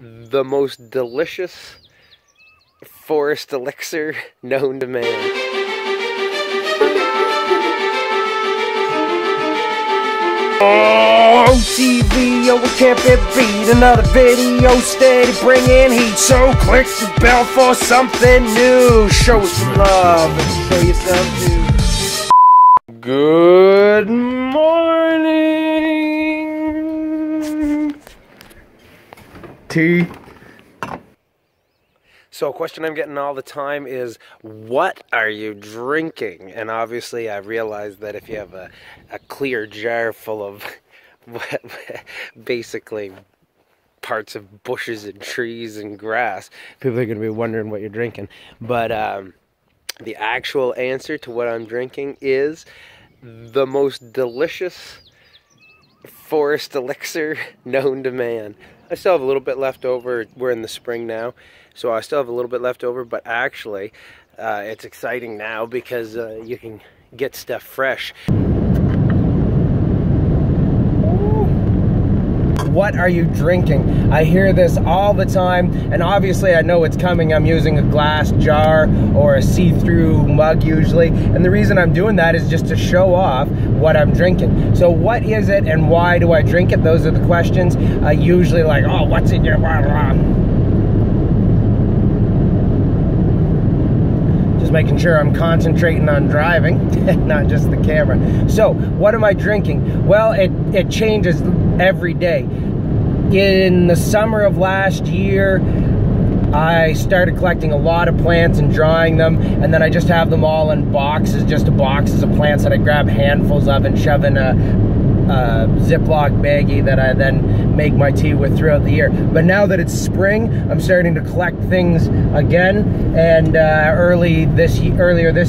the most delicious forest elixir known to man. Oh, TV, oh, we can't beat another video, steady bringing heat. So click the bell for something new. Show us some love and show yourself too. Good morning, tea. So a question I'm getting all the time is, what are you drinking? And obviously I realized that if you have a clear jar full of basically parts of bushes and trees and grass, people are going to be wondering what you're drinking. But the actual answer to what I'm drinking is the most delicious forest elixir known to man. I still have a little bit left over. We're in the spring now, so I still have a little bit left over, but actually it's exciting now because you can get stuff fresh. What are you drinking? I hear this all the time, and obviously I know it's coming. I'm using a glass jar or a see-through mug usually, and the reason I'm doing that is just to show off what I'm drinking. So what is it and why do I drink it? Those are the questions. Usually like, oh, what's in your blah, blah. Just making sure I'm concentrating on driving, not just the camera. So what am I drinking? Well, it changes every day. In the summer of last year, I started collecting a lot of plants and drying them, and then I just have them all in boxes, just boxes of plants that I grab handfuls of and shove in a Ziploc baggie that I then make my tea with throughout the year. But now that it's spring, I'm starting to collect things again, and earlier this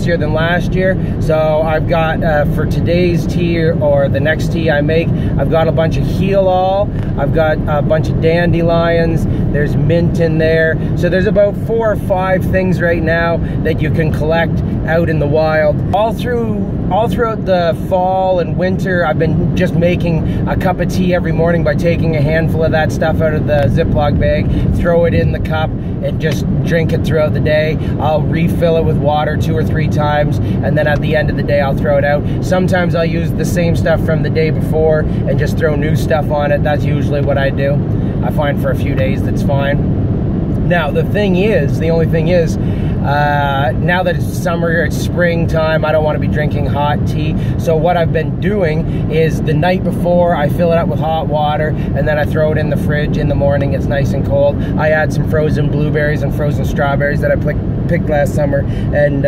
year than last year. So I've got for today's tea or the next tea I make, I've got a bunch of heal-all, I've got a bunch of dandelions, there's mint in there. So there's about 4 or 5 things right now that you can collect out in the wild. All throughout the fall and winter, I've been just making a cup of tea every morning by taking a handful of that stuff out of the Ziploc bag, throw it in the cup, and just drink it throughout the day. I'll refill it with water 2 or 3 times, and then at the end of the day I'll throw it out. Sometimes I'll use the same stuff from the day before and just throw new stuff on it. That's usually what I do. I find for a few days that's fine. Now the only thing is, now that it's summer, it's springtime, I don't want to be drinking hot tea. So what I've been doing is the night before, I fill it up with hot water, and then I throw it in the fridge. In the morning, it's nice and cold. I add some frozen blueberries and frozen strawberries that I picked last summer, and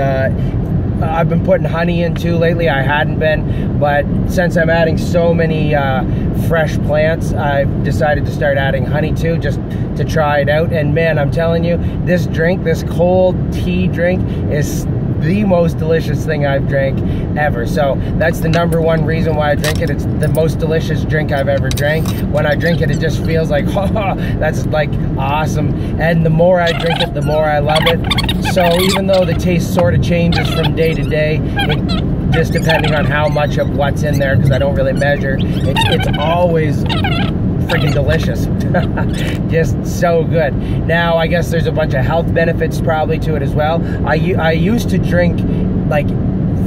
I've been putting honey in too. Lately I hadn't been, but since I'm adding so many fresh plants, I've decided to start adding honey too, just to try it out. And man, I'm telling you, this drink, this cold tea drink, is the most delicious thing I've drank ever. So that's the #1 reason why I drink it. It's the most delicious drink I've ever drank. When I drink it, it just feels like, oh, that's like awesome. And the more I drink it, the more I love it. So even though the taste sort of changes from day to day, just depending on how much of what's in there, because I don't really measure, it's always freaking delicious. Just so good. Now I guess there's a bunch of health benefits probably to it as well. I used to drink like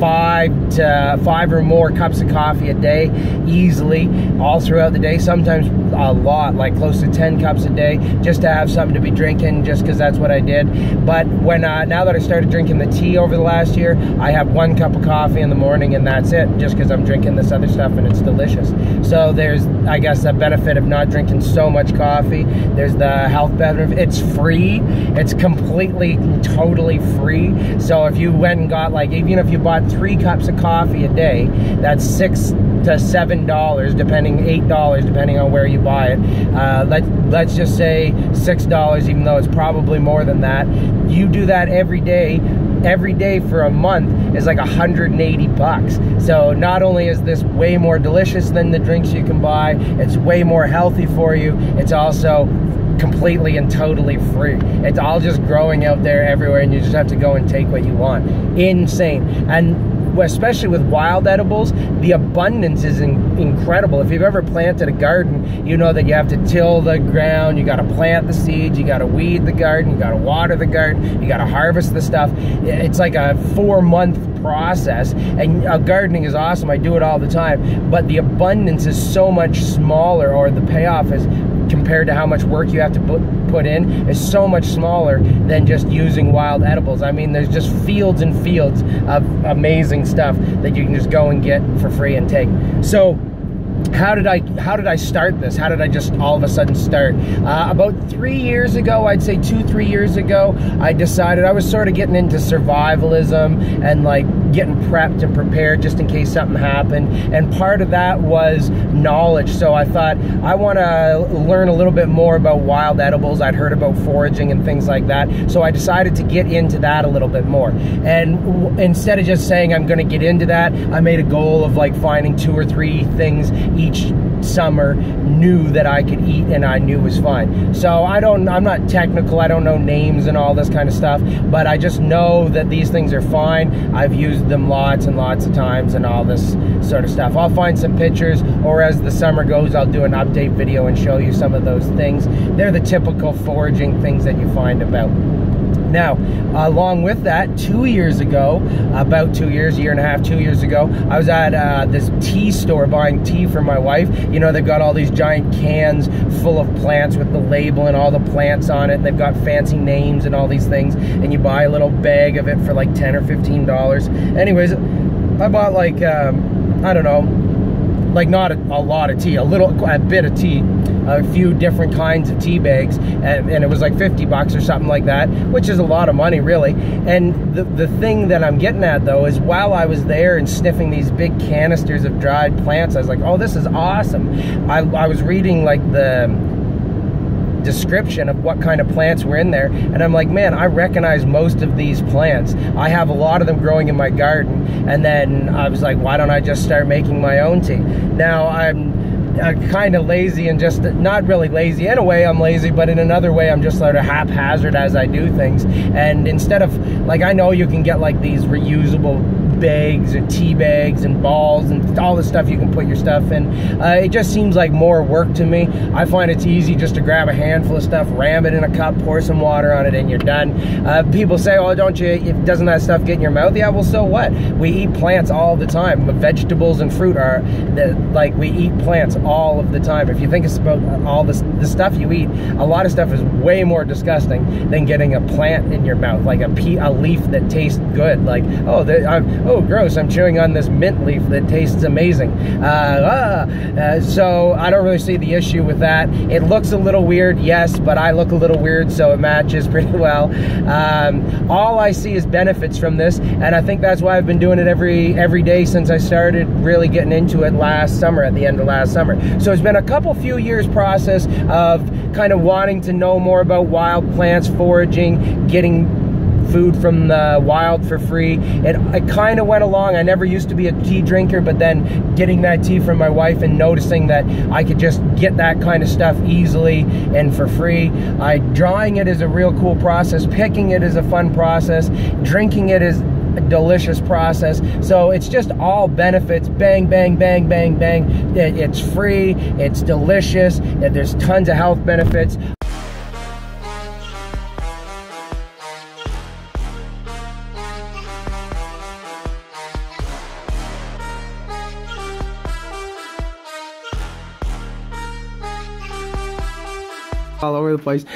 5 or more cups of coffee a day easily, all throughout the day, sometimes a lot, like close to 10 cups a day, just to have something to be drinking, just because that's what I did. But when now that I started drinking the tea over the last year, I have 1 cup of coffee in the morning and that's it, just because I'm drinking this other stuff and it's delicious. So there's, I guess, a benefit of not drinking so much coffee. There's the health benefit. It's free. It's completely, totally free. So if you went and got, like, even if you bought 3 cups of coffee a day, that's $6 to $7, depending, $8 depending on where you buy it. Let's just say $6, even though it's probably more than that. You do that every day for a month is like 180 bucks. So not only is this way more delicious than the drinks you can buy, it's way more healthy for you, it's also completely and totally free. It's all just growing out there everywhere, and you just have to go and take what you want. Insane. And especially with wild edibles, the abundance is incredible. If you've ever planted a garden, you know that you have to till the ground, you got to plant the seeds, you got to weed the garden, you got to water the garden, you got to harvest the stuff. It's like a 4-month process, and gardening is awesome. I do it all the time, but the abundance is so much smaller, or the payoff is, compared to how much work you have to put in, is so much smaller than just using wild edibles. I mean, there's just fields and fields of amazing stuff that you can just go and get for free and take. So how did I start this? How did I just all of a sudden start? About 3 years ago, I'd say 2-3 years ago, I decided I was sort of getting into survivalism and like getting prepped and prepared just in case something happened. And part of that was knowledge. So I thought, I want to learn a little bit more about wild edibles. I'd heard about foraging and things like that. So I decided to get into that a little bit more. And instead of just saying I'm going to get into that, I made a goal of like finding 2 or 3 things each summer new that I could eat and I knew was fine. So I'm not technical, I don't know names and all this kind of stuff, but I just know that these things are fine. I've used them lots and lots of times and all this sort of stuff. I'll find some pictures, or as the summer goes, I'll do an update video and show you some of those things. They're the typical foraging things that you find about. Now, along with that, 2 years ago, about 2 years, year and a half, 2 years ago, I was at this tea store buying tea for my wife. You know, they've got all these giant cans full of plants with the label and all the plants on it, and they've got fancy names and all these things, and you buy a little bag of it for like $10 or $15. Anyways, I bought like, I don't know, like not a lot of tea, a bit of tea, a few different kinds of tea bags, and it was like $50 or something like that, which is a lot of money really. And the thing that I'm getting at though is, while I was there and sniffing these big canisters of dried plants, I was like, oh, this is awesome. I was reading like the description of what kind of plants were in there, and I'm like, man, I recognize most of these plants. I have a lot of them growing in my garden. And then I was like, why don't I just start making my own tea? Now I'm kind of lazy, and just not really lazy. In a way I'm lazy, but in another way I'm just sort of haphazard as I do things. And instead of, like, I know you can get like these reusable bags or tea bags and balls and all the stuff you can put your stuff in. It just seems like more work to me. I find it's easy just to grab a handful of stuff, ram it in a cup, pour some water on it, and you're done. People say, oh, doesn't that stuff get in your mouth? Yeah, well, so what? We eat plants all the time. Vegetables and fruit are, like, we eat plants all of the time. If you think it's about all the stuff you eat, a lot of stuff is way more disgusting than getting a plant in your mouth, like a leaf that tastes good. Like, oh, gross, I'm chewing on this mint leaf that tastes amazing. So I don't really see the issue with that. It looks a little weird, yes, but I look a little weird, so it matches pretty well. All I see is benefits from this, and I think that's why I've been doing it every day since I started really getting into it last summer, at the end of last summer. So it's been a few years process of kind of wanting to know more about wild plants, foraging, getting food from the wild for free. I kind of went along. I never used to be a tea drinker, but then getting that tea from my wife and noticing that I could just get that kind of stuff easily and for free. Drying it is a real cool process. Picking it is a fun process. Drinking it is a delicious process. So it's just all benefits. Bang, bang, bang, bang, bang. It's free. It's delicious. There's tons of health benefits. All over the place.